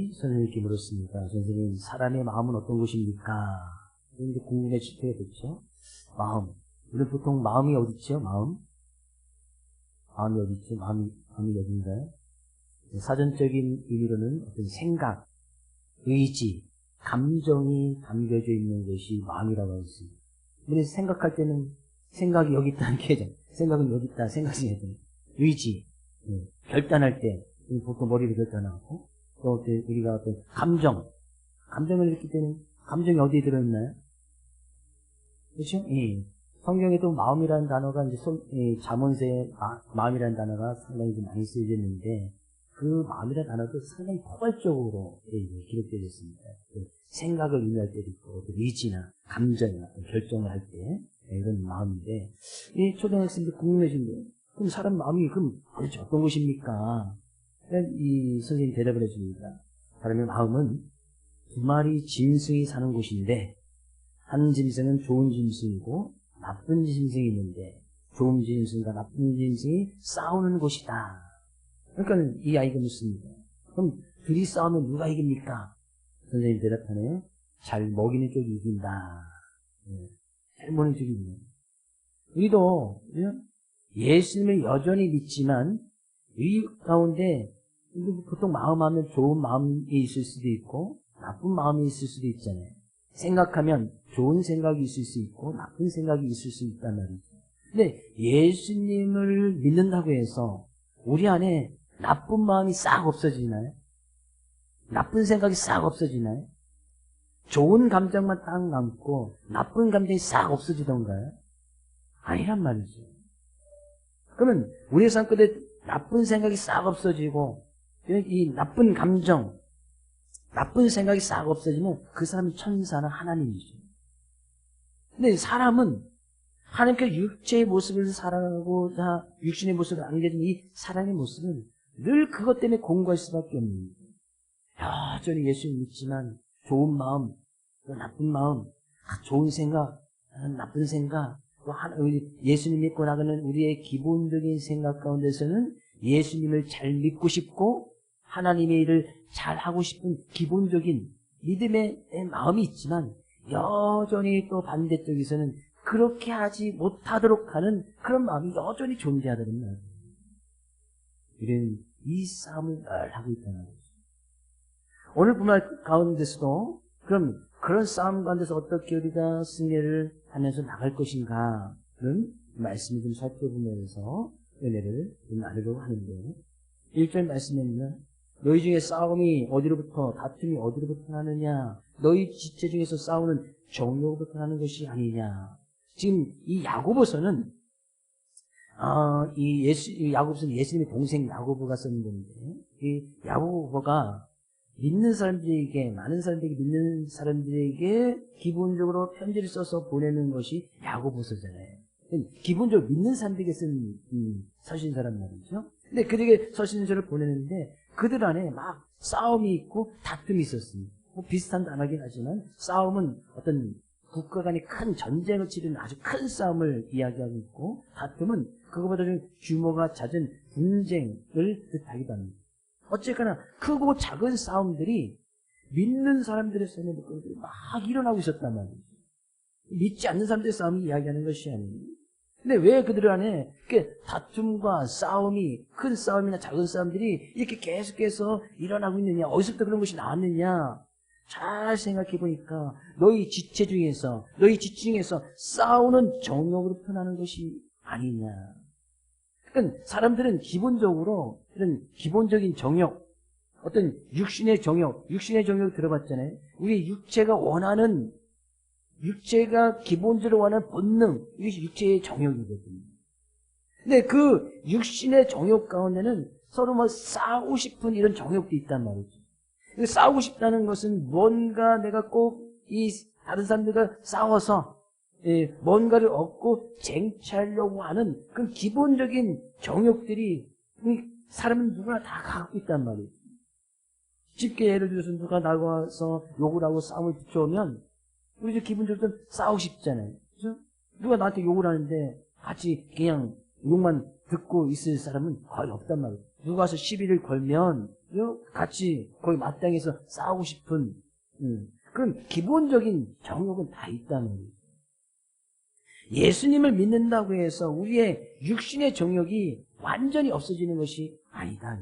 아이들이 선생님께 물었습니다. 선생님, 사람의 마음은 어떤 것입니까? 그런데 궁금해질 때가 됐죠. 마음. 우리 보통 마음이 어디 있죠? 마음이 어디 있죠? 마음이 어딘가요? 사전적인 의미로는 어떤 생각, 의지, 감정이 담겨져 있는 것이 마음이라고 하고 있습니다. 그래서 생각할 때는 생각이 여기 있다는 게 생각은 여기 있다 생각이 해야 돼요. 의지, 결단할 때 보통 머리로 결단하고 또 우리가 어떤 감정을 느낄 때는 감정이 어디에 들어있나요? 그렇죠? 성경에도 마음이라는 단어가 이제 잠언서에 마음이라는 단어가 상당히 좀 많이 쓰여져 있는데 그 마음이라는 단어도 상당히 포괄적으로 기록되어 있습니다. 생각을 의미할 때도 있고 의지나 감정이나 결정을 할 때 이런 마음인데 이 초등학생들 궁금해진대요. 그럼 사람 마음이 그럼 도대체 어떤 것입니까? 이 선생님이 대답을 해줍니다. 사람의 마음은 두 마리 짐승이 사는 곳인데 한 짐승은 좋은 짐승이고 나쁜 짐승이 있는데 좋은 짐승과 나쁜 짐승이 싸우는 곳이다. 그러니까 이 아이가 묻습니다. 그럼 둘이 싸우면 누가 이깁니까? 선생님이 대답하네요. 잘 먹이는 쪽이 이긴다. 잘 먹이는 쪽이 이긴다. 우리도 예수님을 여전히 믿지만 이 가운데 보통 마음하면 좋은 마음이 있을 수도 있고 나쁜 마음이 있을 수도 있잖아요. 생각하면 좋은 생각이 있을 수 있고 나쁜 생각이 있을 수 있단 말이죠. 근데 예수님을 믿는다고 해서 우리 안에 나쁜 마음이 싹 없어지나요? 나쁜 생각이 싹 없어지나요? 좋은 감정만 딱 남고 나쁜 감정이 싹 없어지던가요? 아니란 말이죠. 그러면 우리 삶 끝에 나쁜 생각이 싹 없어지고 이 나쁜 감정, 나쁜 생각이 싹 없어지면 그 사람이 천사는 하나님이죠. 근데 사람은 하나님께 육체의 모습을 살아가고자 육신의 모습을 안겨진 이 사람의 모습은 늘 그것 때문에 공고할 수밖에 없는 거예요. 여전히 예수를 믿지만 좋은 마음, 또 나쁜 마음, 좋은 생각, 나쁜 생각, 또 예수님 믿고 나가는 우리의 기본적인 생각 가운데서는 예수님을 잘 믿고 싶고 하나님의 일을 잘 하고 싶은 기본적인 믿음의 마음이 있지만 여전히 또 반대쪽에서는 그렇게 하지 못하도록 하는 그런 마음이 여전히 존재하다는 말이에요. 이런 이 싸움을 늘 하고 있다는 거죠. 오늘 분말 가운데서도 그럼 그런 싸움 가운데서 어떻게 우리가 승리를 하면서 나갈 것인가 그런 말씀을 좀 살펴보면서 은혜를 좀 나누려고 하는데 1절 말씀에는 너희 중에 싸움이 어디로부터 다툼이 어디로부터 나느냐 너희 지체 중에서 싸우는 정욕으로부터 나는 것이 아니냐. 지금 이 야고보서는 이 야고보서는 예수님의 동생 야고보가 썼는 건데 이 야고보가 믿는 사람들에게 많은 사람들에게 믿는 사람들에게 기본적으로 편지를 써서 보내는 것이 야고보서잖아요. 기본적으로 믿는 사람들에게 쓴 서신서란 말이죠. 근데 그들에게 서신서를 보내는데 그들 안에 막 싸움이 있고 다툼이 있었습니다. 뭐 비슷한 단어긴 하지만 싸움은 어떤 국가 간의 큰 전쟁을 치르는 아주 큰 싸움을 이야기하고 있고 다툼은 그거보다 좀 규모가 잦은 분쟁을 뜻하기도 합니다. 어쨌거나 크고 작은 싸움들이 믿는 사람들의 삶에 막 일어나고 있었단 말이죠. 믿지 않는 사람들의 싸움이 이야기하는 것이 아니에요. 근데 왜 그들 안에 다툼과 싸움이 큰 싸움이나 작은 싸움들이 이렇게 계속해서 일어나고 있느냐 어디서부터 그런 것이 나왔느냐 잘 생각해 보니까 너희 지체 중에서 싸우는 정욕으로부터 나는 것이 아니냐. 그러니까 사람들은 기본적으로 이런 기본적인 정욕 어떤 육신의 정욕 들어봤잖아요. 우리 육체가 기본적으로 원하는 본능, 이것이 육체의 정욕이거든요. 근데 그 육신의 정욕 가운데는 서로 뭐 싸우고 싶은 이런 정욕도 있단 말이죠. 싸우고 싶다는 것은 뭔가 내가 꼭 이 다른 사람들과 싸워서 뭔가를 얻고 쟁취하려고 하는 그런 기본적인 정욕들이 사람은 누구나 다 갖고 있단 말이에요. 쉽게 예를 들어서 누가 나와서 욕을 하고 싸움을 붙여오면 우리도 기본적으로 싸우고 싶잖아요. 그죠? 누가 나한테 욕을 하는데 같이 그냥 욕만 듣고 있을 사람은 거의 없단 말이에요. 누가 와서 시비를 걸면 같이 거의 마땅해서 싸우고 싶은 그런 기본적인 정욕은 다 있다는 거예요. 예수님을 믿는다고 해서 우리의 육신의 정욕이 완전히 없어지는 것이 아니다.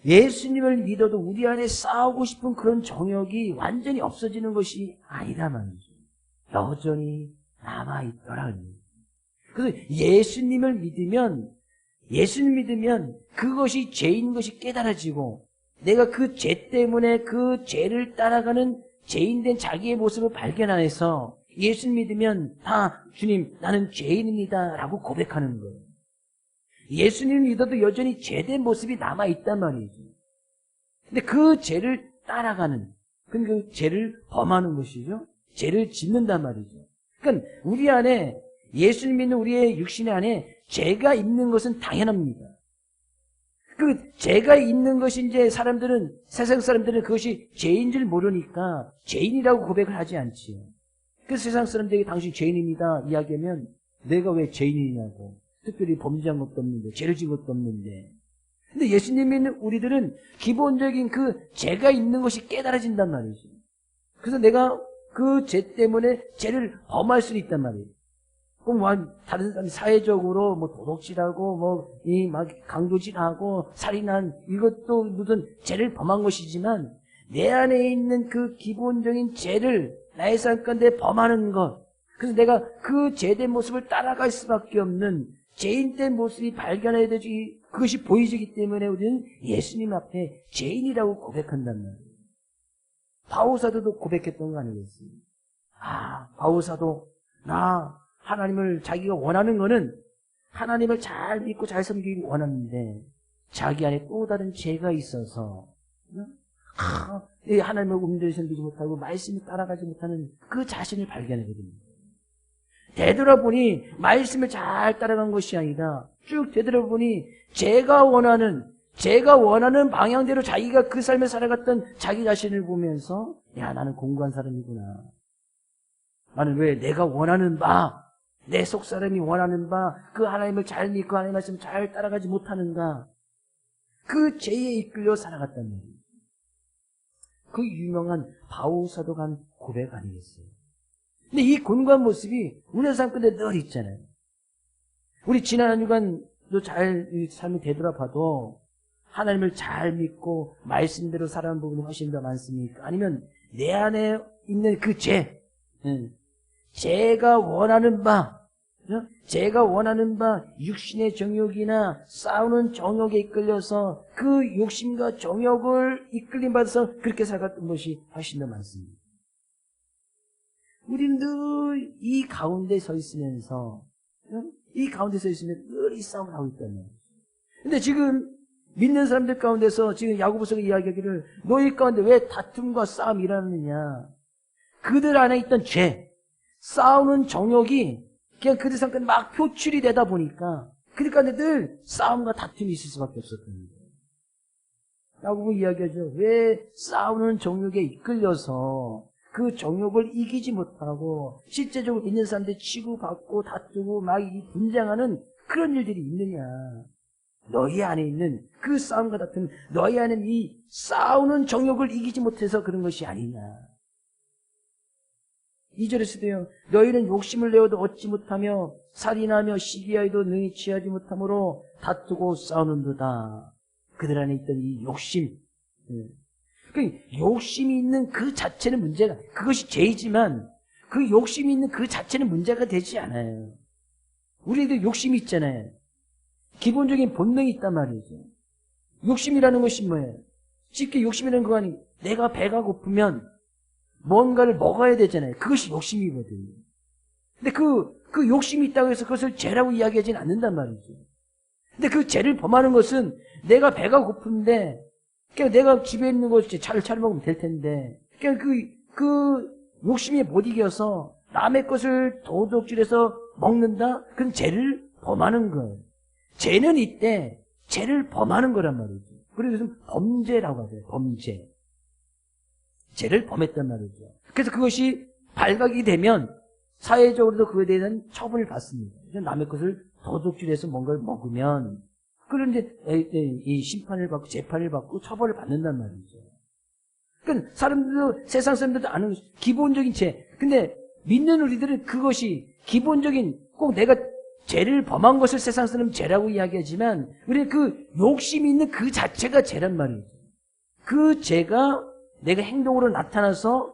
예수님을 믿어도 우리 안에 싸우고 싶은 그런 정욕이 완전히 없어지는 것이 아니다 말이죠. 여전히 남아있더라. 그래서 예수님을 믿으면 그것이 죄인 것이 깨달아지고 내가 그 죄 때문에 그 죄를 따라가는 죄인된 자기의 모습을 발견해서 예수님 믿으면 다 주님 나는 죄인입니다 라고 고백하는 거예요. 예수님 믿어도 여전히 죄된 모습이 남아있단 말이죠. 근데 그 죄를 따라가는 그 죄를 범하는 것이죠. 죄를 짓는단 말이죠. 그러니까 우리 안에 예수님 믿는 우리의 육신 안에 죄가 있는 것은 당연합니다. 그 죄가 있는 것이 이제 세상 사람들은 그것이 죄인 줄 모르니까 죄인이라고 고백을 하지 않지요. 그래서 세상 사람들에게 당신 죄인입니다 이야기하면 내가 왜 죄인이냐고, 특별히 범죄한 것도 없는데 죄를 지은 것도 없는데. 근데 예수님 믿는 우리들은 기본적인 그 죄가 있는 것이 깨달아진단 말이죠. 그래서 내가 그 죄 때문에 죄를 범할 수 있단 말이에요. 그럼 다른 사람이 사회적으로 도둑질하고 막 강도질하고 살인한 이것도 무슨 죄를 범한 것이지만 내 안에 있는 그 기본적인 죄를 나의 삶 가운데 범하는 것, 그래서 내가 그 죄된 모습을 따라갈 수밖에 없는 죄인된 모습이 발견해야 되지, 그것이 보이지기 때문에 우리는 예수님 앞에 죄인이라고 고백한단 말이에요. 바울사도도 고백했던 거 아니겠습니까? 바울사도 하나님을 자기가 원하는 거는 하나님을 잘 믿고 잘 섬기기 원하는데 자기 안에 또 다른 죄가 있어서 하나님을 온전히 섬기지 못하고 말씀을 따라가지 못하는 그 자신을 발견하거든요. 되돌아보니 말씀을 잘 따라간 것이 아니라 쭉 되돌아보니 제가 원하는 방향대로 자기가 그 삶을 살아갔던 자기 자신을 보면서 나는 공고한 사람이구나. 나는 왜 내가 원하는 내 속사람이 원하는 그 하나님을 잘 믿고 하나님의 말씀을 잘 따라가지 못하는가. 그 죄에 이끌려 살아갔단 말이에요. 그 유명한 바울사도가 한 고백 아니겠어요? 근데 이 곤고한 모습이 우리 삶 가운데 늘 있잖아요. 우리 지난 한 주간도 잘 삶을 되돌아봐도 하나님을 잘 믿고 말씀대로 살아가는 부분이 훨씬 더 많습니까? 아니면 내 안에 있는 그 제가 원하는 육신의 정욕이나 싸우는 정욕에 이끌려서 그 욕심과 정욕을 이끌림 받아서 그렇게 살아갔던 것이 훨씬 더 많습니다. 우리는 늘 이 가운데 서 있으면서 늘 이 싸움을 하고 있다는 거예요. 근데 지금 믿는 사람들 가운데서 지금 야고보서가 이야기하기를 너희 가운데 왜 다툼과 싸움이 일어나느냐. 그들 안에 있던 싸우는 정욕이 그냥 그들 삶 가운데 막 표출이 되다 보니까 그들 가운데 늘 싸움과 다툼이 있을 수밖에 없었던 거예요. 야고보 이야기하죠. 왜 싸우는 정욕에 이끌려서 그 정욕을 이기지 못하고 실제적으로 있는 사람들 치고받고 다투고 막 분쟁하는 그런 일들이 있느냐. 너희 안에 있는 그 싸움과 다툼, 너희 안에 이 싸우는 정욕을 이기지 못해서 그런 것이 아니냐. 2절에서도요. 너희는 욕심을 내어도 얻지 못하며 살인하며 시기하여도 능히 취하지 못하므로 다투고 싸우는도다. 그들 안에 있던 이 욕심. 욕심이 있는 그 자체는 문제가, 그것이 죄이지만 그 욕심이 있는 그 자체는 문제가 되지 않아요. 우리도 욕심이 있잖아요. 기본적인 본능이 있단 말이죠. 욕심이라는 것이 뭐예요? 쉽게 욕심이라는 거 아니, 내가 배가 고프면 뭔가를 먹어야 되잖아요. 그것이 욕심이거든요. 근데 그 욕심이 있다고 해서 그것을 죄라고 이야기하지는 않는단 말이죠. 근데 그 죄를 범하는 것은 내가 배가 고픈데 그냥 내가 집에 있는 거 잘 차려 먹으면 될 텐데 그냥 그 욕심에 못 이겨서 남의 것을 도둑질해서 먹는다? 그건 죄를 범하는 거예요. 죄는 이때 죄를 범하는 거란 말이죠. 그래서 범죄라고 하죠. 범죄. 죄를 범했단 말이죠. 그래서 그것이 발각이 되면 사회적으로도 그에 대한 처분을 받습니다. 남의 것을 도둑질해서 뭔가를 먹으면 그런데 이 심판을 받고 재판을 받고 처벌을 받는단 말이죠. 그러니까 사람들도 세상 사람들도 아는 기본적인 죄. 근데 믿는 우리들은 그것이 기본적인 꼭 내가 죄를 범한 것을 세상 사람은 죄라고 이야기하지만 우리는 그 욕심이 있는 그 자체가 죄란 말이죠. 그 죄가 내가 행동으로 나타나서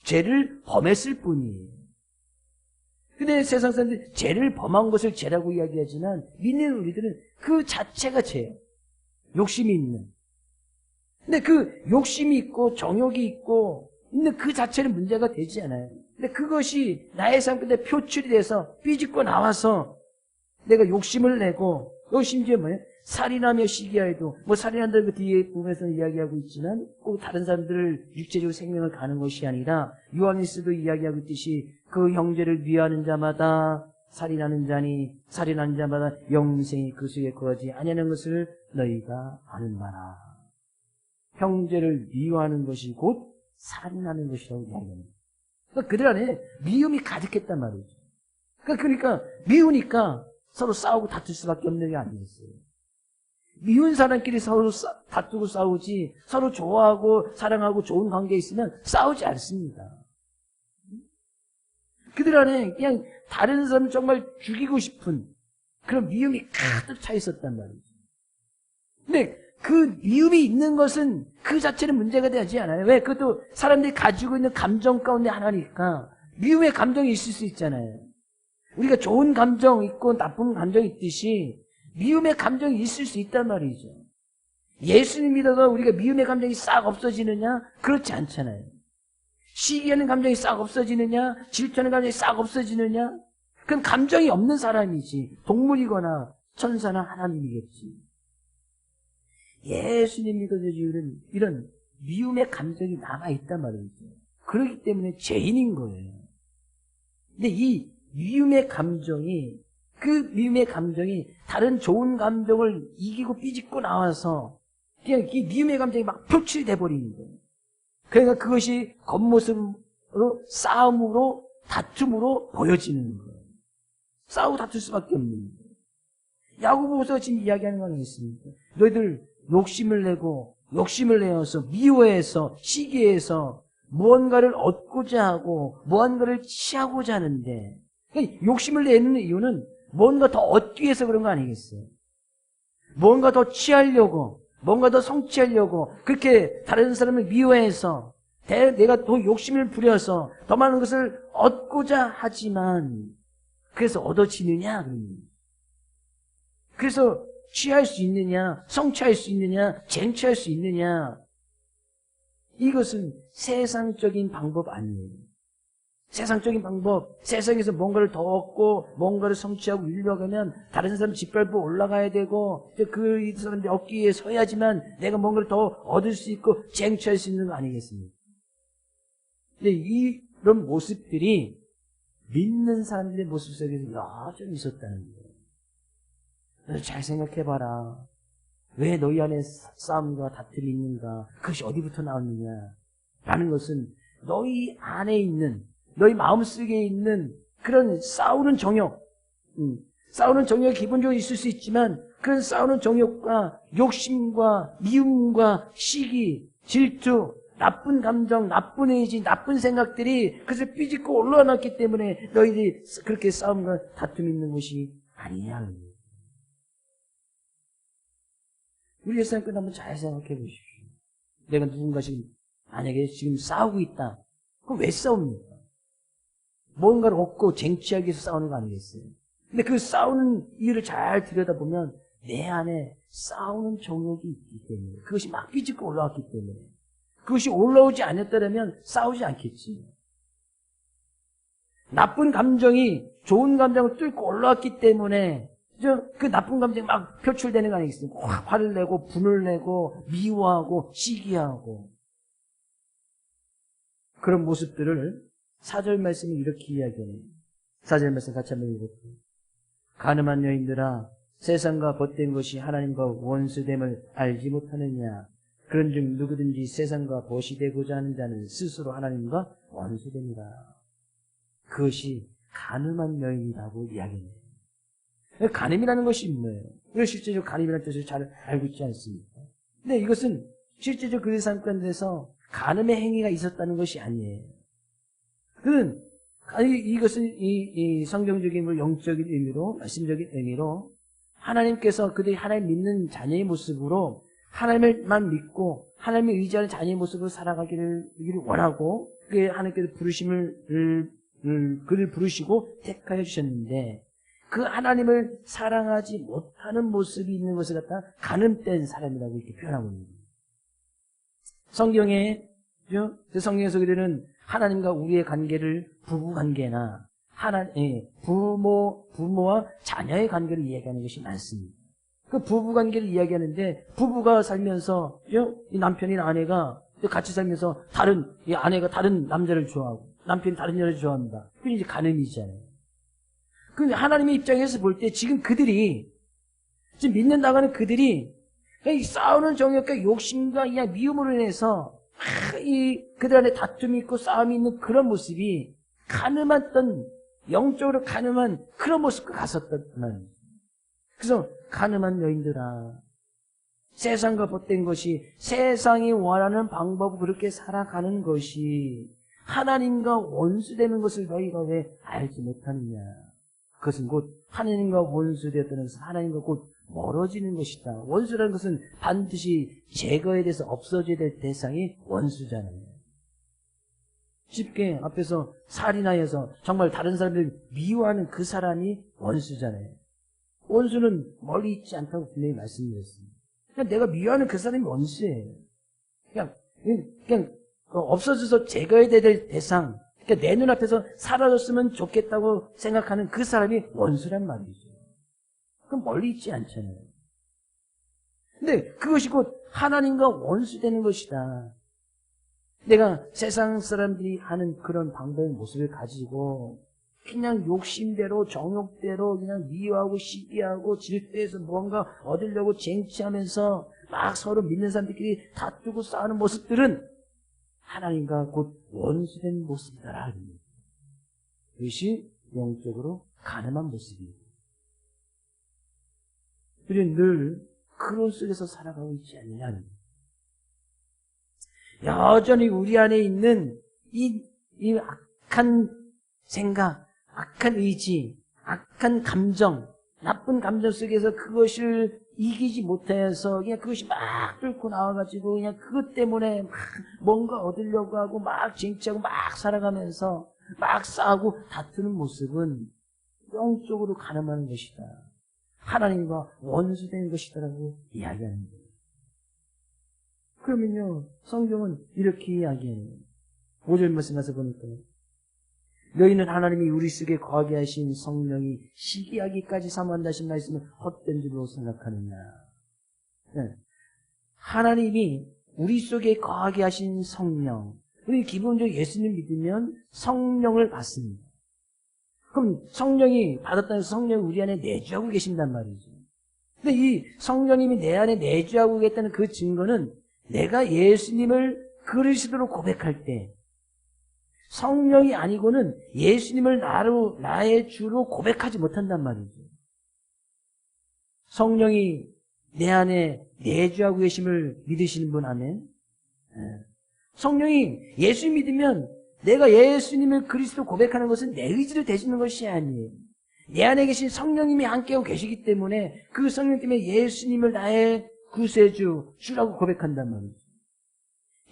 죄를 범했을 뿐이에요. 근데 세상 사람들이 죄를 범한 것을 죄라고 이야기하지만 믿는 우리들은 그 자체가 죄예요. 욕심이 있는. 근데 그 욕심이 있고 정욕이 있고 있는 그 자체는 문제가 되지 않아요. 근데 그것이 나의 삶 끝에 표출이 돼서 삐집고 나와서 내가 욕심을 내고 또 심지어 뭐예요? 살인하며 시기하여도 뭐 살인한다는 그 뒤에 부분에서 이야기하고 있지만 꼭 다른 사람들을 육체적으로 생명을 가는 것이 아니라 요한일서도 이야기하고 있듯이 그 형제를 위하는 자마다 살인하는 자니 살인하는 자마다 영생이 그 속에 거하지 아니하는 것을 너희가 아는 바라. 형제를 미워하는 것이 곧 살인하는 것이라고 이야기합니다. 그러니까 그들 안에 미움이 가득했단 말이죠. 그러니까 미우니까 서로 싸우고 다툴 수밖에 없는 게 아니겠어요. 미운 사람끼리 서로 다투고 싸우지 서로 좋아하고 사랑하고 좋은 관계에 있으면 싸우지 않습니다. 그들 안에 그냥 다른 사람 정말 죽이고 싶은 그런 미움이 가득 차 있었단 말이죠. 근데 그 미움이 있는 것은 그 자체는 문제가 되지 않아요. 왜? 그것도 사람들이 가지고 있는 감정 가운데 하나니까 미움의 감정이 있을 수 있잖아요. 우리가 좋은 감정 있고 나쁜 감정이 있듯이 미움의 감정이 있을 수 있단 말이죠. 예수님 믿어서 우리가 미움의 감정이 싹 없어지느냐? 그렇지 않잖아요. 시기하는 감정이 싹 없어지느냐? 질투하는 감정이 싹 없어지느냐? 그건 감정이 없는 사람이지. 동물이거나 천사나 하나님이겠지. 예수님 믿어서 이런 미움의 감정이 남아있단 말이죠. 그렇기 때문에 죄인인 거예요. 근데 이 미움의 감정이 그 미움의 감정이 다른 좋은 감정을 이기고 삐집고 나와서 그냥 이 미움의 감정이 막 표출이 돼버리는 거예요. 그러니까 그것이 겉모습으로 싸움으로 다툼으로 보여지는 거예요. 싸우고 다툴 수밖에 없는 거예요. 야고보서 지금 이야기하는 건 있습니까? 너희들 욕심을 내어서 미워해서 시기해서 무언가를 얻고자 하고 무언가를 취하고자 하는데 그러니까 욕심을 내는 이유는 뭔가 더 얻기 위해서 그런 거 아니겠어요? 뭔가 더 취하려고 뭔가 더 성취하려고 그렇게 다른 사람을 미워해서 내가 더 욕심을 부려서 더 많은 것을 얻고자 하지만 그래서 얻어지느냐? 그래서 취할 수 있느냐? 성취할 수 있느냐? 쟁취할 수 있느냐? 이것은 세상적인 방법 아니에요. 세상적인 방법, 세상에서 뭔가를 더 얻고 뭔가를 성취하고 이루려면 다른 사람 짓밟고 올라가야 되고 그 사람들이 얻기 위해 서야지만 내가 뭔가를 더 얻을 수 있고 쟁취할 수 있는 거 아니겠습니까? 근데 이런 모습들이 믿는 사람들의 모습 속에서 여전히 있었다는 거예요. 너 잘 생각해봐라. 왜 너희 안에 싸움과 다툼이 있는가? 그것이 어디부터 나왔느냐? 라는 것은 너희 안에 있는 너희 마음속에 있는 그런 싸우는 정욕, 싸우는 정욕이 기본적으로 있을 수 있지만 그런 싸우는 정욕과 욕심과 미움과 시기, 질투, 나쁜 감정, 나쁜 의지, 나쁜 생각들이 그것을 삐집고 올라왔기 때문에 너희들이 그렇게 싸움과 다툼이 있는 것이 아니냐. 우리 일상 끝 한번 잘 생각해 보십시오. 내가 누군가씩 만약에 지금 싸우고 있다. 그럼 왜 싸웁니까? 뭔가를 얻고 쟁취하기 위해서 싸우는 거 아니겠어요? 근데 그 싸우는 이유를 잘 들여다보면 내 안에 싸우는 정욕이 있기 때문에 그것이 막 삐집고 올라왔기 때문에 그것이 올라오지 않았다면 싸우지 않겠지. 나쁜 감정이 좋은 감정을 뚫고 올라왔기 때문에 그 나쁜 감정이 막 표출되는 거 아니겠습니까? 화를 내고 분을 내고 미워하고 시기하고 그런 모습들을 4절 말씀이 이렇게 이야기해요. 4절 말씀 같이 한번 읽어볼게요. 가늠한 여인들아 세상과 벗된 것이 하나님과 원수됨을 알지 못하느냐. 그런즉 누구든지 세상과 벗이 되고자 하는 자는 스스로 하나님과 원수됩니다. 그것이 간음한 여인이라고 이야기해요. 간음이라는 것이 뭐예요? 우리가 실제적으로 간음이라는 뜻을 잘 알고 있지 않습니까? 근데 이것은 실제적으로 그의 삶 가운데서 간음의 행위가 있었다는 것이 아니에요. 그는 이것은 이 성경적인 영적인 의미로, 말씀적인 의미로 하나님께서 그들이 하나님 믿는 자녀의 모습으로 하나님을만 믿고 하나님을 의지하는 자녀의 모습으로 살아가기를 원하고 그의 하나님께서 그를 부르시고 택하여 주셨는데 그 하나님을 사랑하지 못하는 모습이 있는 것을 갖다 간음된 사람이라고 이렇게 표현하고 있는 거예요. 성경에서 그들은 하나님과 우리의 관계를 부부 관계나 부모와 자녀의 관계를 이야기하는 것이 많습니다. 그 부부 관계를 이야기하는데 부부가 살면서 이 남편이나 아내가 같이 살면서 이 아내가 다른 남자를 좋아하고 남편이 다른 여자를 좋아합니다. 그게 이제 간음이잖아요. 근데 하나님의 입장에서 볼 때 지금 그들이 지금 믿는다고 하는 그들이 이 싸우는 정욕과 욕심과 그냥 미움으로 인해서 그들 안에 다툼이 있고 싸움이 있는 그런 모습이 간음했던 영적으로 간음한 그런 모습과 갔었단 말이에요. 그래서 간음한 여인들아 세상과 벗된 것이 세상이 원하는 방법으로 그렇게 살아가는 것이 하나님과 원수되는 것을 너희가 왜 알지 못하느냐. 그것은 곧 하나님과 원수되었다는 것은 하나님과 곧 멀어지는 것이다. 원수라는 것은 반드시 제거에 대해서 없어져야 될 대상이 원수잖아요. 쉽게 앞에서 살인하여서 정말 다른 사람들을 미워하는 그 사람이 원수잖아요. 원수는 멀리 있지 않다고 분명히 말씀드렸습니다. 그냥 내가 미워하는 그 사람이 원수예요. 그냥 없어져서 제거해야 될 대상, 그러니까 내 눈앞에서 사라졌으면 좋겠다고 생각하는 그 사람이 원수란 말이죠. 그럼 멀리 있지 않잖아요. 근데 그것이 곧 하나님과 원수되는 것이다. 내가 세상 사람들이 하는 그런 방법의 모습을 가지고 그냥 욕심대로 정욕대로 그냥 미워하고 시기하고 질투해서 무언가 얻으려고 쟁취하면서 막 서로 믿는 사람들끼리 다투고 싸우는 모습들은 하나님과 곧 원수된 모습이다. 그것이 영적으로 가늠한 모습입니다. 우리는 늘 그런 속에서 살아가고 있지 않느냐는 여전히 우리 안에 있는 이 악한 생각, 악한 의지, 악한 감정, 나쁜 감정 속에서 그것을 이기지 못해서 그냥 그것이 막 뚫고 나와가지고 그냥 그것 때문에 막 뭔가 얻으려고 하고 막 쟁취하고 막 살아가면서 막 싸우고 다투는 모습은 영적으로 가늠하는 것이다. 하나님과 원수된 것이다라고 이야기하는 거예요. 그러면요, 성경은 이렇게 이야기해요. 5절 말씀 가서 보니까 너희는 하나님이 우리 속에 거하게 하신 성령이 시기하기까지 사모한다신 말씀을 헛된 줄로 생각하느냐. 네. 하나님이 우리 속에 거하게 하신 성령. 우리 기본적으로 예수님 믿으면 성령을 받습니다. 그럼 성령이 받았다는 성령이 우리 안에 내주하고 계신단 말이죠. 근데 이 성령님이 내 안에 내주하고 계시다는 그 증거는 내가 예수님을 그리스도로 고백할 때 성령이 아니고는 예수님을 나의 주로 고백하지 못한단 말이죠. 성령이 내 안에 내주하고 계심을 믿으시는 분, 아멘. 성령이 예수 믿으면 내가 예수님을 그리스도 고백하는 것은 내 의지를 대주는 것이 아니에요. 내 안에 계신 성령님이 함께하고 계시기 때문에 그 성령 때문에 예수님을 나의 구세주, 주라고 고백한단 말이죠.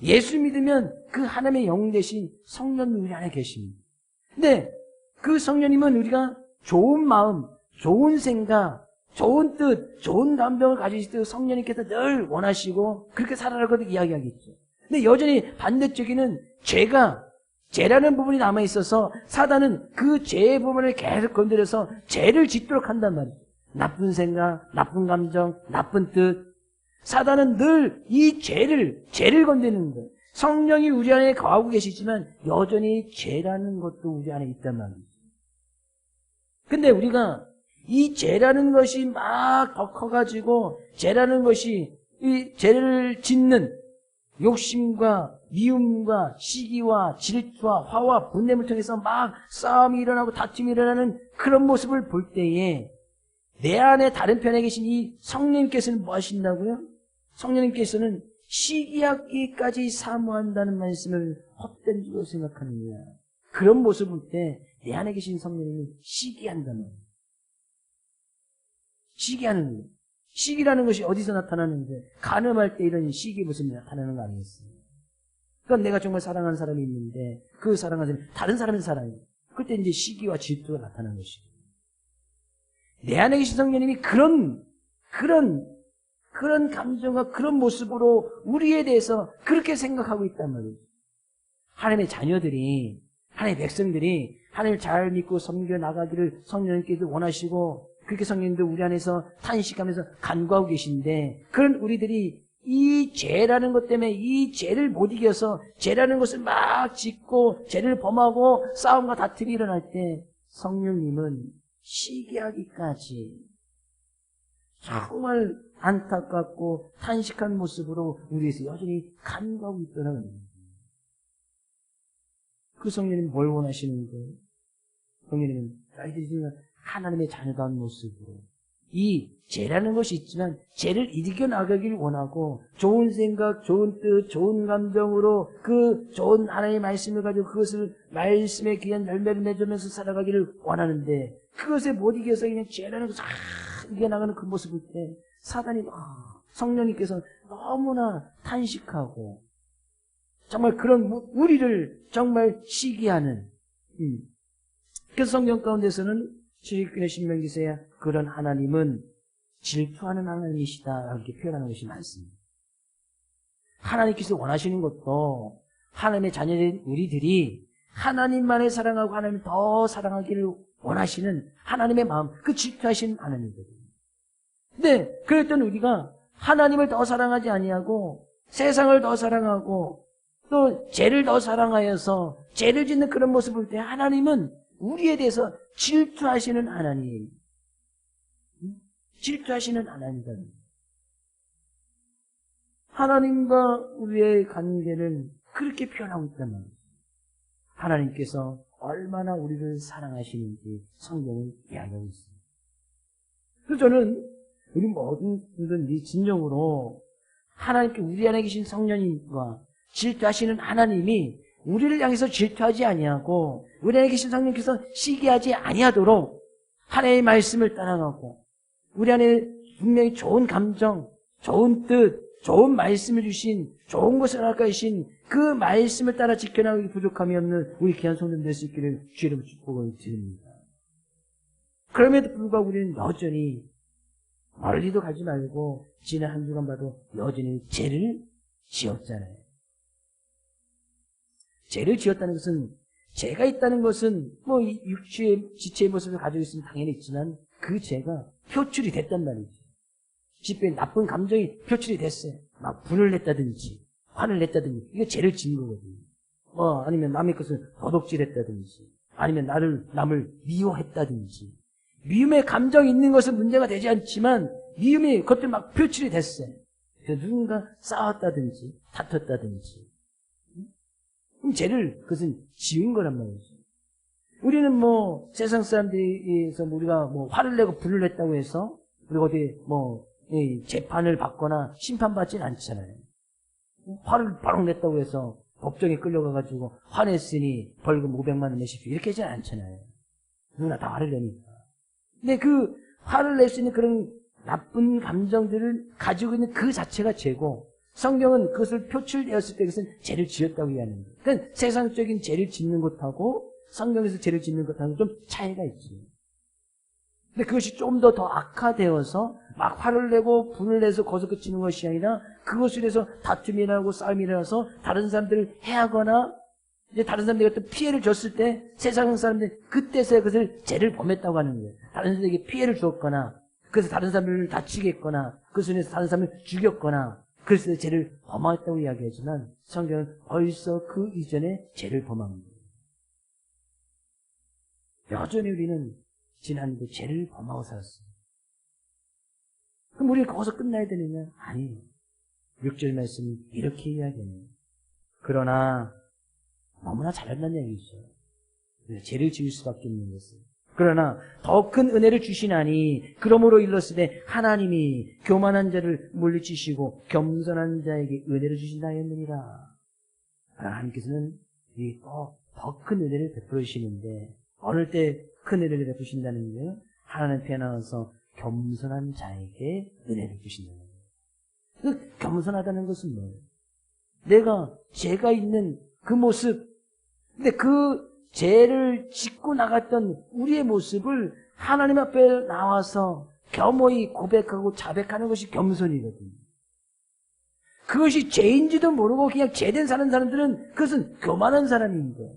예수 믿으면 그 하나님의 영 대신 성령님 우리 안에 계십니다. 근데 그 성령님은 우리가 좋은 마음, 좋은 생각, 좋은 뜻, 좋은 감정을 가지실 때 성령님께서 늘 원하시고 그렇게 살아라고 이야기하겠죠. 근데 여전히 반대쪽에는 죄라는 부분이 남아있어서 사단은 그 죄의 부분을 계속 건드려서 죄를 짓도록 한단 말이에요. 나쁜 생각, 나쁜 감정, 나쁜 뜻. 사단은 늘 이 죄를 건드리는 거예요. 성령이 우리 안에 거하고 계시지만 여전히 죄라는 것도 우리 안에 있단 말이죠. 근데 우리가 이 죄라는 것이 막 더 커가지고 죄라는 것이 이 죄를 짓는 욕심과 미움과 시기와 질투와 화와 분냄을 통해서 막 싸움이 일어나고 다툼이 일어나는 그런 모습을 볼 때에 내 안에 다른 편에 계신 이 성령님께서는 뭐 하신다고요? 성령님께서는 시기하기까지 사모한다는 말씀을 헛된 줄로 생각하느냐. 그런 모습을 볼 때 내 안에 계신 성령님이 시기한다는 거예요. 시기하는 거예요. 시기라는 것이 어디서 나타나는데 간음할 때 이런 시기 모습이 나타나는 거 아니겠어요? 그러니까 내가 정말 사랑하는 사람이 있는데 그 사랑하는 사람이 다른 사람을 사랑해요. 그때 이제 시기와 질투가 나타나는 것이고 내 안에 계신 성령님이 그런 감정과 그런 모습으로 우리에 대해서 그렇게 생각하고 있단 말이에요. 하나님의 자녀들이 하나님의 백성들이 하나님을 잘 믿고 섬겨 나가기를 성령님께서 원하시고 그렇게 성령님도 우리 안에서 탄식하면서 간구하고 계신데 그런 우리들이 이 죄라는 것 때문에 이 죄를 못 이겨서 죄라는 것을 막 짓고 죄를 범하고 싸움과 다툼이 일어날 때 성령님은 시기하기까지 정말 안타깝고 탄식한 모습으로 우리에서 여전히 간구하고 있더라는 거예요. 그 성령님은 뭘 원하시는 거예요? 성령님은 너희들이 하나님의 자녀다운 모습으로 이 죄라는 것이 있지만 죄를 이겨나가길 원하고 좋은 생각, 좋은 뜻, 좋은 감정으로 그 좋은 하나님의 말씀을 가지고 그것을 말씀에 귀한 열매를 맺으면서 살아가기를 원하는데 그것에 못 이겨서 그냥 죄라는 것을 이겨나가는 그 모습을 볼 때 사단이 성령님께서 너무나 탄식하고 정말 그런 우리를 정말 시기하는 그래서 성경 가운데서는 출애굽기나 신명기서야 그런 하나님은 질투하는 하나님이시다 이렇게 표현하는 것이 많습니다. 하나님께서 원하시는 것도 하나님의 자녀된 우리들이 하나님만을 사랑하고 하나님을 더 사랑하기를 원하시는 하나님의 마음, 그 질투하시는 하나님이거든요. 근데 그랬던 우리가 하나님을 더 사랑하지 아니하고 세상을 더 사랑하고 또 죄를 더 사랑하여서 죄를 짓는 그런 모습을 볼 때 하나님은 우리에 대해서 질투하시는 하나님, 질투하시는 하나님이다. 하나님과 우리의 관계를 그렇게 표현하고 있단 말이에요. 하나님께서 얼마나 우리를 사랑하시는지 성경은 이야기하고 있습니다. 그래서 저는 우리 모든 분들이 진정으로 하나님께 우리 안에 계신 성령님과 질투하시는 하나님이 우리를 향해서 질투하지 아니하고 우리 안에 계신 성령께서 시기하지 아니하도록 하나님의 말씀을 따라가고 우리 안에 분명히 좋은 감정, 좋은 뜻, 좋은 말씀을 주신 좋은 것을 알아가신 그 말씀을 따라 지켜나가기 부족함이 없는 우리 귀한 성도들 될 수 있기를 주의 이름으로 축복을 드립니다. 그럼에도 불구하고 우리는 여전히 멀리도 가지 말고 지난 한 주간 봐도 여전히 죄를 지었잖아요. 죄를 지었다는 것은 죄가 있다는 것은 뭐 육체의 지체의 모습을 가지고 있으면 당연히 있지만 그 죄가 표출이 됐단 말이죠. 집에 나쁜 감정이 표출이 됐어요. 막 분을 냈다든지 화를 냈다든지 이게 죄를 지은 거거든요. 아니면 남의 것을 도둑질했다든지 아니면 남을 미워했다든지 미움의 감정이 있는 것은 문제가 되지 않지만 미움이 그것들 막 표출이 됐어요. 그래서 누군가 싸웠다든지 다퉜다든지 그럼 죄를 그것은 지은 거란 말이죠. 우리는 세상 사람들에서 우리가 화를 내고 분을 냈다고 해서 우리가 어디 재판을 받거나 심판받지는 않잖아요. 화를 바로 냈다고 해서 법정에 끌려가가지고 화냈으니 벌금 500만 원 내십시오 이렇게 하지 않잖아요. 누구나 다 화를 내니까. 근데 그 화를 낼 수 있는 그런 나쁜 감정들을 가지고 있는 그 자체가 죄고 성경은 그것을 표출되었을 때 그것은 죄를 지었다고 이해하는 거예요. 그러니까 세상적인 죄를 짓는 것하고 성경에서 죄를 짓는 것하고 좀 차이가 있죠. 근데 그것이 좀 더 악화되어서 막 화를 내고 분을 내서 거기서 그치는 것이 아니라 그것을 해서 다툼이 일어나고 싸움이 일어나서 다른 사람들을 해하거나 이제 다른 사람들이 어떤 피해를 줬을 때 세상 사람들이 그때서야 그것을 죄를 범했다고 하는 거예요. 다른 사람들에게 피해를 줬거나 그래서 다른 사람을 다치게 했거나 그것을 해서 다른 사람을 죽였거나 그래서 죄를 범했다고 이야기하지만 성경은 벌써 그 이전에 죄를 범한 거예요. 여전히 우리는 지난주에 죄를 범하고 살았어요. 그럼 우리가 거기서 끝나야 되느냐? 아니에요. 6절 말씀이 이렇게 이야기해요. 그러나 너무나 잘한다는 얘기죠. 죄를 지을 수밖에 없는 것을. 그러나 더 큰 은혜를 주시나니 그러므로 일렀으되 하나님이 교만한 자를 물리치시고 겸손한 자에게 은혜를 주신다 했느니라. 하나님께서는 더 큰 은혜를 베풀어 주시는데 어느 때 큰 은혜를 베푸신다는 거예요? 하나님 앞에 나와서 겸손한 자에게 은혜를 주신다는 거예요. 그 겸손하다는 것은 뭐예요? 내가 죄가 있는 그 모습, 근데 그 죄를 짓고 나갔던 우리의 모습을 하나님 앞에 나와서 겸허히 고백하고 자백하는 것이 겸손이거든요. 그것이 죄인지도 모르고 그냥 죄된 사는 사람들은 그것은 교만한 사람인 거예요.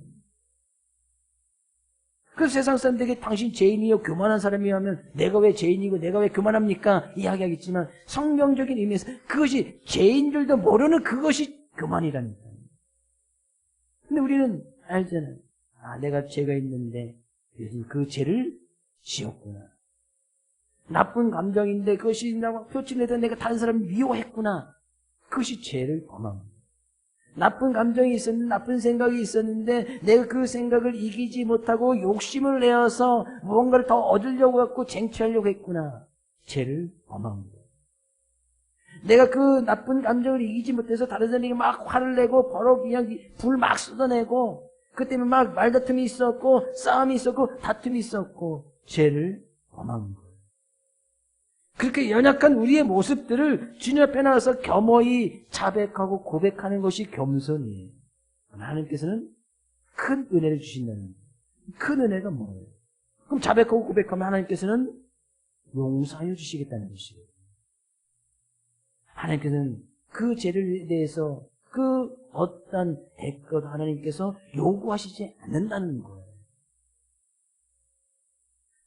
그래서 세상 사람들에게 당신 죄인이요 교만한 사람이요 하면 내가 왜 죄인이고 내가 왜 교만합니까? 이야기하겠지만 성경적인 의미에서 그것이 죄인 줄도 모르는 그것이 교만이라니까요. 근데 우리는 알잖아요. 내가 죄가 있는데 그 죄를 지었구나. 나쁜 감정인데 그것이 막 표출해서 내가 다른 사람을 미워했구나. 그것이 죄를 범한 거예요. 나쁜 감정이 있었는데 나쁜 생각이 있었는데 내가 그 생각을 이기지 못하고 욕심을 내어서 무언가를 더 얻으려고 했고 쟁취하려고 했구나. 죄를 범한 거예요. 내가 그 나쁜 감정을 이기지 못해서 다른 사람에게 막 화를 내고 버럭 그냥 불 막 쏟아내고 그 때문에 막 말다툼이 있었고 싸움이 있었고 다툼이 있었고 죄를 범한 거예요. 그렇게 연약한 우리의 모습들을 주님 앞에 나와서 겸허히 자백하고 고백하는 것이 겸손이에요. 하나님께서는 큰 은혜를 주신다는 거예요. 큰 은혜가 뭐예요? 그럼 자백하고 고백하면 하나님께서는 용서해 주시겠다는 것이에요. 하나님께서는 그 죄를 대해서 그 어떤 대가도 하나님께서 요구하시지 않는다는 거예요.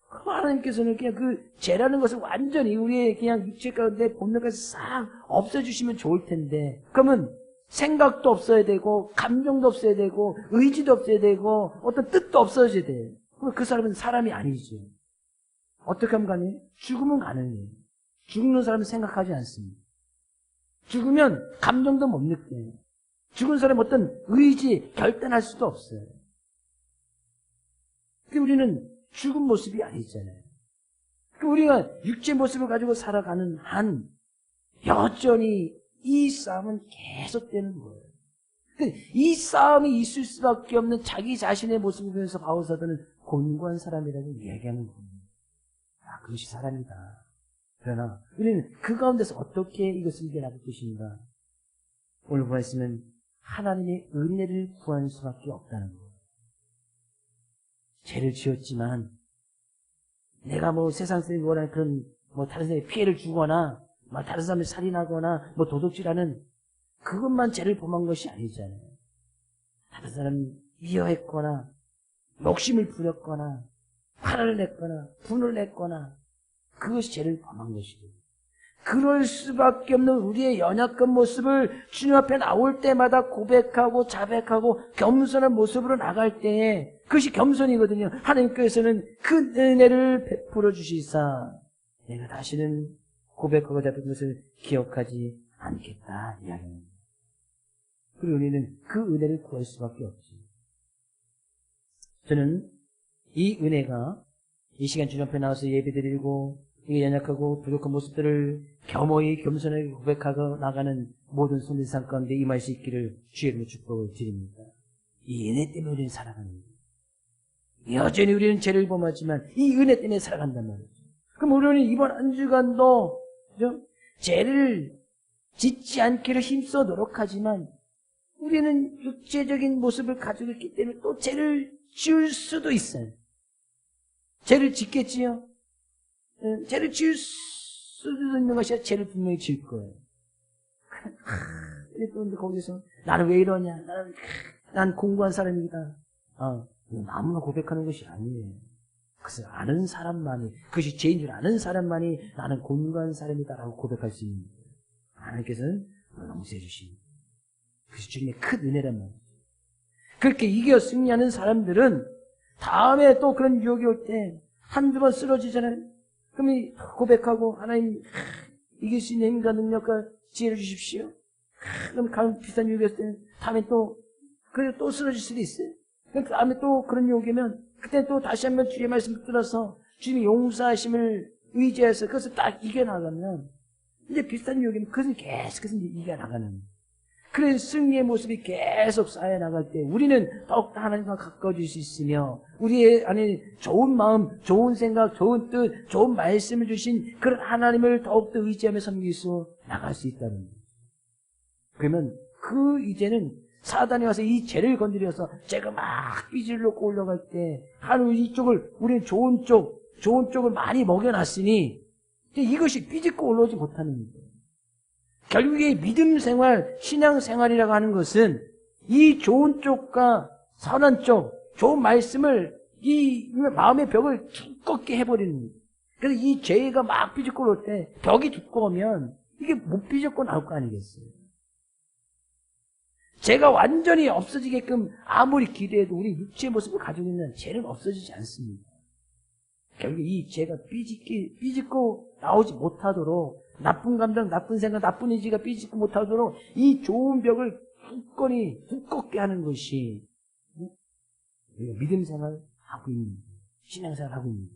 하나님께서는 그냥 그 죄라는 것을 완전히 우리의 그냥 육체 가운데 본능까지 싹 없애주시면 좋을 텐데, 그러면 생각도 없어야 되고, 감정도 없어야 되고, 의지도 없어야 되고, 어떤 뜻도 없어져야 돼요. 그럼 그 사람은 사람이 아니죠. 어떻게 하면 가능해요? 죽으면 가능해요. 죽는 사람은 생각하지 않습니다. 죽으면 감정도 못 느껴요. 죽은 사람은 어떤 의지, 결단할 수도 없어요. 근데 우리는 죽은 모습이 아니잖아요. 우리가 육체 모습을 가지고 살아가는 한 여전히 이 싸움은 계속되는 거예요. 이 싸움이 있을 수밖에 없는 자기 자신의 모습을 보면서 바울사도는 곤고한 사람이라고 이야기하는 겁니다. 그것이 사람이다. 그러나 우리는 그 가운데서 어떻게 이것을 이겨나갈 것인가? 오늘 말씀은 하나님의 은혜를 구하는 수밖에 없다는 거예요. 죄를 지었지만 내가 세상 사람이 원하는 그런 다른 사람에게 피해를 주거나 다른 사람을 살인하거나 도둑질하는 그것만 죄를 범한 것이 아니잖아요. 다른 사람을 미워했거나 욕심을 부렸거나 화를 냈거나 분을 냈거나 그것이 죄를 범한 것이고, 그럴 수밖에 없는 우리의 연약한 모습을 주님 앞에 나올 때마다 고백하고 자백하고 겸손한 모습으로 나갈 때에 그것이 겸손이거든요. 하나님께서는 그 은혜를 베풀어 주시사 내가 다시는 고백하고 자백한 것을 기억하지 않겠다 이야기합니다. 그리고 우리는 그 은혜를 구할 수밖에 없지. 저는 이 은혜가 이 시간 주님 앞에 나와서 예배드리고 이 연약하고 부족한 모습들을 겸허히 겸손하게 고백하고 나가는 모든 손들상 가운데 임할 수 있기를 주의 이름으로 축복을 드립니다. 이 은혜 때문에 우리는 살아가는 거예요. 여전히 우리는 죄를 범하지만 이 은혜 때문에 살아간단 말이죠. 그럼 우리는 이번 한 주간도 죄를 짓지 않기를 힘써 노력하지만 우리는 육체적인 모습을 가지고 있기 때문에 또 죄를 지을 수도 있어요. 죄를 짓겠지요? 죄를 지을 수도 있는 것이 아니라 죄를 분명히 지을 거예요. 그런데 거기서 나는 왜 이러냐? 난 공부한 사람이다. 아무나 고백하는 것이 아니에요. 그것을 아는 사람만이, 그것이 죄인 줄 아는 사람만이 나는 공부한 사람이다라고 고백할 수 있는 거예요. 하나님께서는 용서해 주십니다. 그것이 주님의 큰 은혜란 말이죠. 그렇게 이겨 승리하는 사람들은 다음에 또 그런 유혹이 올 때 한두 번 쓰러지잖아요. 그럼 고백하고 하나님 이길 수 있는 힘과 능력과 지혜를 주십시오. 그럼 가면 비싼 유혹이었을 때 다음에 또 그래 또 쓰러질 수도 있어요. 그 다음에 또 그런 유혹이면 그때 또 다시 한번 주의 말씀 붙들어서 주님의 용서하심을 의지해서 그것을 딱 이겨나가면 이제 비싼 유혹이면 그것을 계속해서 이겨나가는 그런 승리의 모습이 계속 쌓여나갈 때 우리는 더욱더 하나님과 가까워질 수 있으며 우리의 안에 좋은 마음, 좋은 생각, 좋은 뜻, 좋은 말씀을 주신 그런 하나님을 더욱더 의지하며 섬길 수 나갈 수 있다는 거예요. 그러면 이제는 사단이 와서 이 죄를 건드려서 죄가 막 삐질 놓고 올라갈 때 하나님 이쪽을 우리는 좋은 쪽을 많이 먹여놨으니 이제 이것이 삐짓고 올라오지 못하는 거예요. 결국에 믿음 생활, 신앙 생활이라고 하는 것은 이 좋은 쪽과 선한 쪽, 좋은 말씀을 이 마음의 벽을 두껍게 해버리는 거예요. 그래서 이 죄가 막 삐짓고 올 때 벽이 두꺼우면 이게 못 삐졌고 나올 거 아니겠어요. 죄가 완전히 없어지게끔 아무리 기도해도 우리 육체의 모습을 가지고 있는 죄는 없어지지 않습니다. 결국 이 죄가 삐짓고 나오지 못하도록 나쁜 감정, 나쁜 생각, 나쁜 의지가 삐짓고 못하도록 이 좋은 벽을 두껍게 하는 것이 우리가 믿음 생활 하고 있는 거예요. 신앙 생활 하고 있는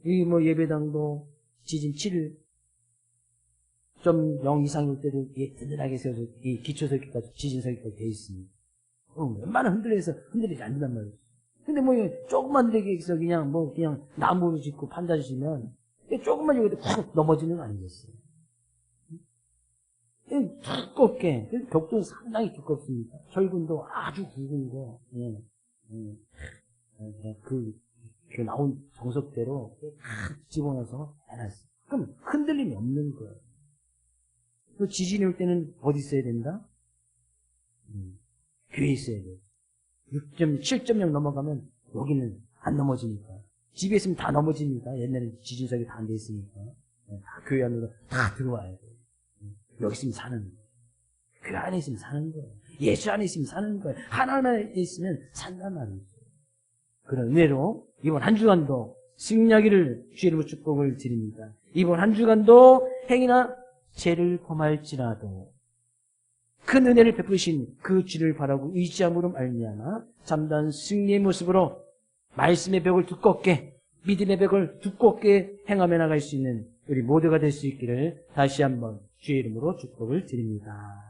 거예요. 이 예배당도 지진 7.0 이상일 때도 든든하게 세워서 이 기초설계까지 지진 설계까지 되어 있습니다. 웬만한 흔들리지 않는단 말이에요. 근데 조금만 여기서 그냥 나무를 짓고 판자 주시면 조금만 여기도 푹 넘어지는 거 아니겠어요? 두껍게, 벽도 상당히 두껍습니다. 철근도 아주 굵은거, 그 나온 정석대로 집어넣어서 해놨어요. 그럼 흔들림이 없는 거예요. 또 지진이 올 때는 어디 있어야 된다? 교회에 있어야 돼요. 7.0 넘어가면 여기는 안 넘어지니까. 집에 있으면 다 넘어집니다. 옛날에 지진석이 다 안 돼 있으니까. 다 교회 안으로 다 들어와야 돼요. 여기 있으면 사는 거예요. 교회 안에 있으면 사는 거예요. 예수 안에 있으면 사는 거예요. 하나님 안에 있으면 산단 말이에요. 그런 은혜로 이번 한 주간도 승리하기를 주의 이름으로 축복을 드립니다. 이번 한 주간도 행위나 죄를 범할지라도 큰 은혜를 베푸신 그 주를 바라고 의지함으로 말미암아 참다운 승리의 모습으로 말씀의 벽을 두껍게, 믿음의 벽을 두껍게 행하며 나갈 수 있는 우리 모두가 될 수 있기를 다시 한번 주의 이름으로 축복을 드립니다.